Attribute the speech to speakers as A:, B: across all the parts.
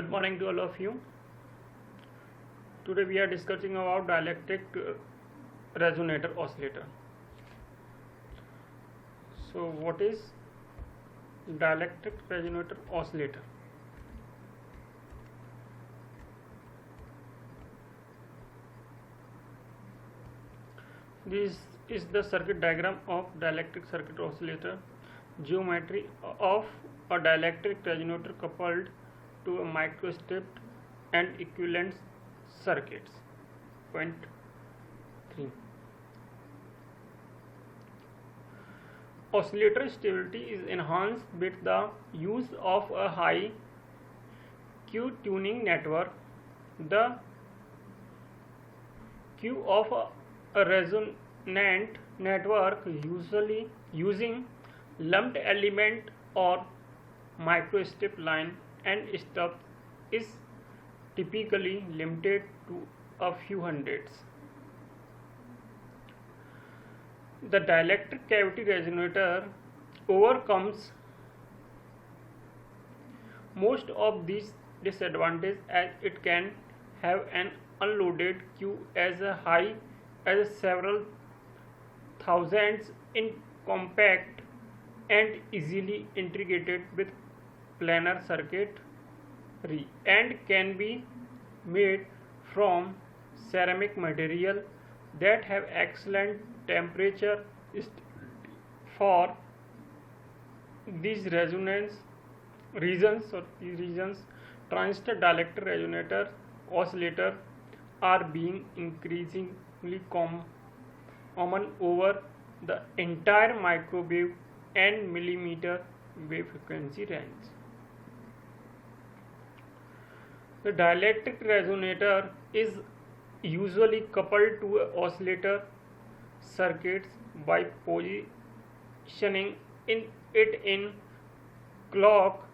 A: Good morning to all of you. Today we are discussing about dielectric resonator oscillator. So what is dielectric resonator oscillator? This is the circuit diagram of dielectric circuit oscillator. Geometry of a dielectric resonator coupled to a microstrip and equivalent circuits. Point 3. Oscillator stability is enhanced with the use of a high Q tuning network. The Q of a resonant network, usually using lumped element or microstrip line and stub, is typically limited to a few hundreds. The dielectric cavity resonator overcomes most of these disadvantages, as it can have an unloaded Q as high as several thousands in compact and easily integrated with planar circuitry, and can be made from ceramic material that have excellent temperature for these regions. Transistor dielectric resonator oscillator are being increasingly common over the entire microwave and millimeter wave frequency range. The dielectric resonator is usually coupled to oscillator circuits by positioning it in clock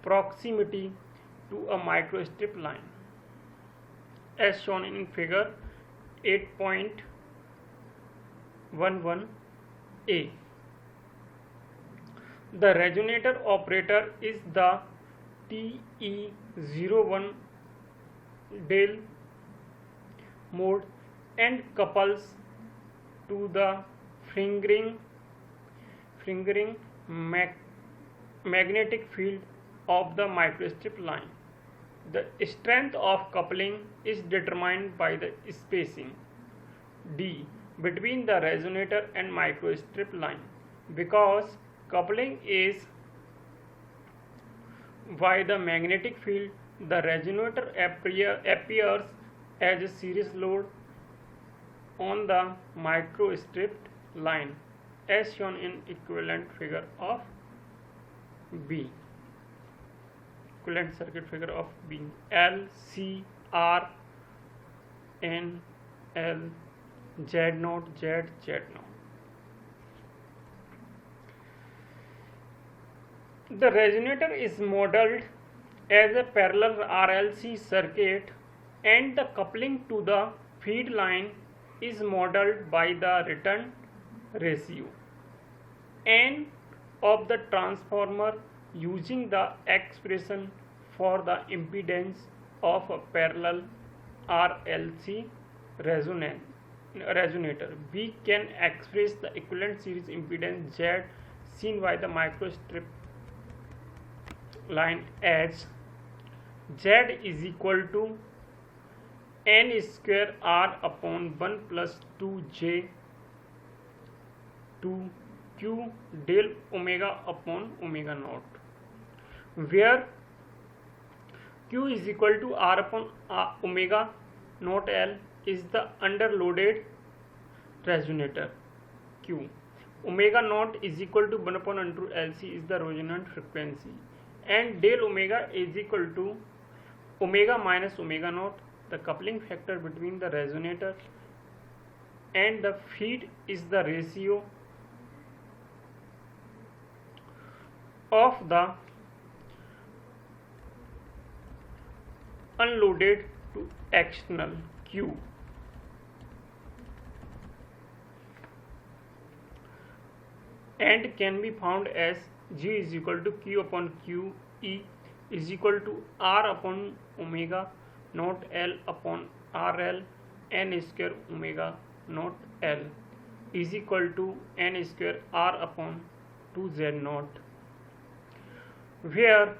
A: proximity to a microstrip line, as shown in figure 8.11a. The resonator operator is the TE01 Dale mode and couples to the fingering magnetic field of the microstrip line. The strength of coupling is determined by the spacing D between the resonator and microstrip line. Because coupling is by the magnetic field, the resonator appears as a series load on the microstrip line, as shown in equivalent figure of B. Equivalent circuit figure of B. L, C, R, N, L, Z naught, Z, Z naught. The resonator is modeled as a parallel RLC circuit, and the coupling to the feed line is modeled by the return ratio N of the transformer, using the expression for the impedance of a parallel RLC resonator. We can express the equivalent series impedance Z seen by the microstrip line as Z is equal to N square R upon 1 plus 2J 2Q del omega upon omega naught, where Q is equal to R upon omega naught L is the underloaded resonator Q. Omega naught is equal to 1 upon under LC is the resonant frequency, and del omega is equal to omega minus omega naught. The coupling factor between the resonator and the feed is the ratio of the unloaded to external Q. And can be found as G is equal to Q upon Q E is equal to R upon omega naught L upon RL n square omega naught L is equal to n square R upon 2Z naught, where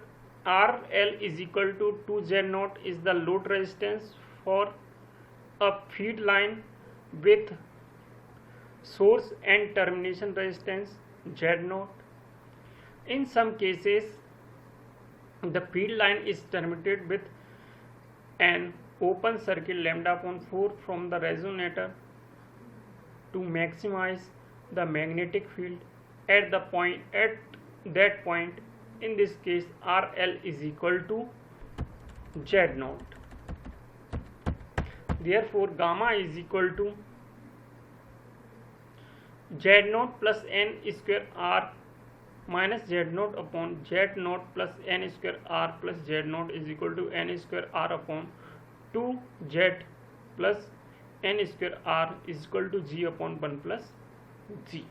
A: RL is equal to 2Z naught is the load resistance for a feed line with source and termination resistance Z naught. In some cases, the feed line is terminated with an open circuit lambda upon 4 from the resonator to maximize the magnetic field at that point. In this case, RL is equal to Z naught. Therefore, gamma is equal to Z naught plus n square R minus Z naught upon Z naught plus n square R plus Z naught is equal to n square R upon 2Z plus n square R is equal to G upon 1 plus G.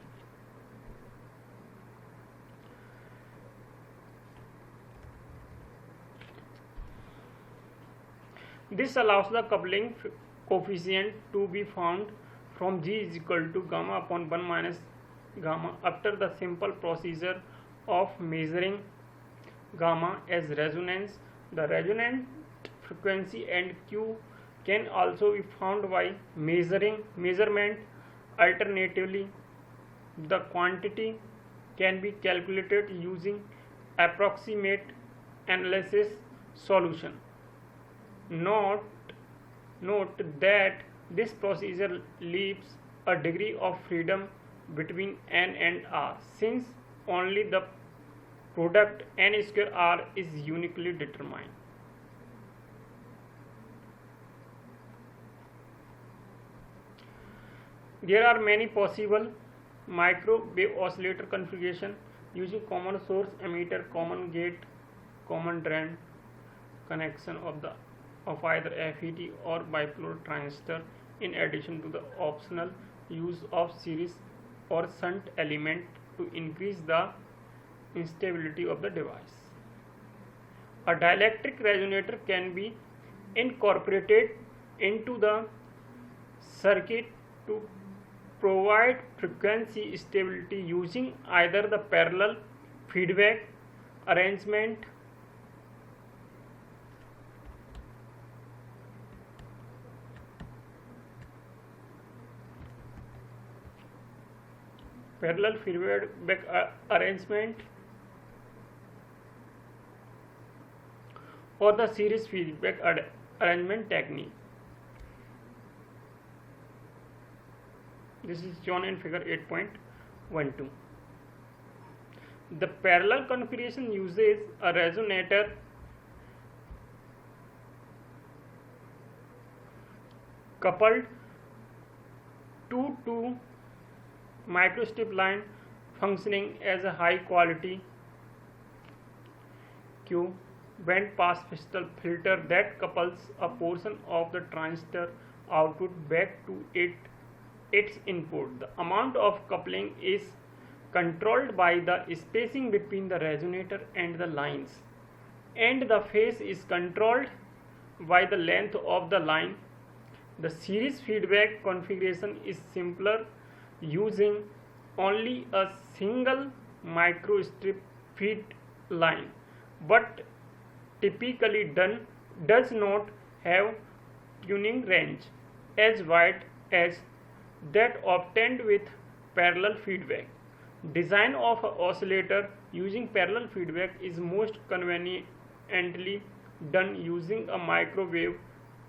A: This allows the coupling coefficient to be found from G is equal to gamma upon 1 minus gamma after the simple procedure of measuring gamma as resonance. The resonant frequency and Q can also be found by measurement. Alternatively, the quantity can be calculated using approximate analysis solution. Note that this procedure leaves a degree of freedom between n and r, since only the product n square r is uniquely determined. There are many possible microwave oscillator configuration using common source emitter, common gate, common drain connection of either FET or bipolar transistor, in addition to the optional use of series or shunt element to increase the instability of the device. A dielectric resonator can be incorporated into the circuit to provide frequency stability using either the parallel feedback arrangement or the series feedback arrangement technique. This is shown in figure 8.12. The parallel configuration uses a resonator coupled to two microstrip line functioning as a high quality Q band pass filter that couples a portion of the transistor output back to its input. The amount of coupling is controlled by the spacing between the resonator and the lines, and the phase is controlled by the length of the line. The series feedback configuration is simpler, using only a single microstrip feed line, but typically does not have tuning range as wide as that obtained with parallel feedback. Design of an oscillator using parallel feedback is most conveniently done using a microwave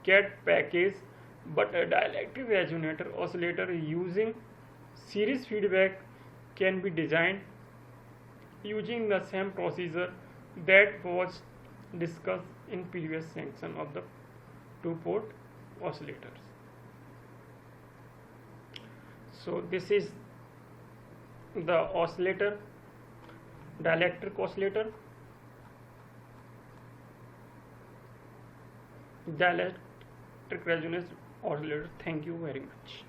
A: CAD package, but a dielectric resonator oscillator using series feedback can be designed using the same procedure that was discussed in previous section of the two-port oscillators. So this is the oscillator, dielectric oscillator, dielectric resonance oscillator. Thank you very much.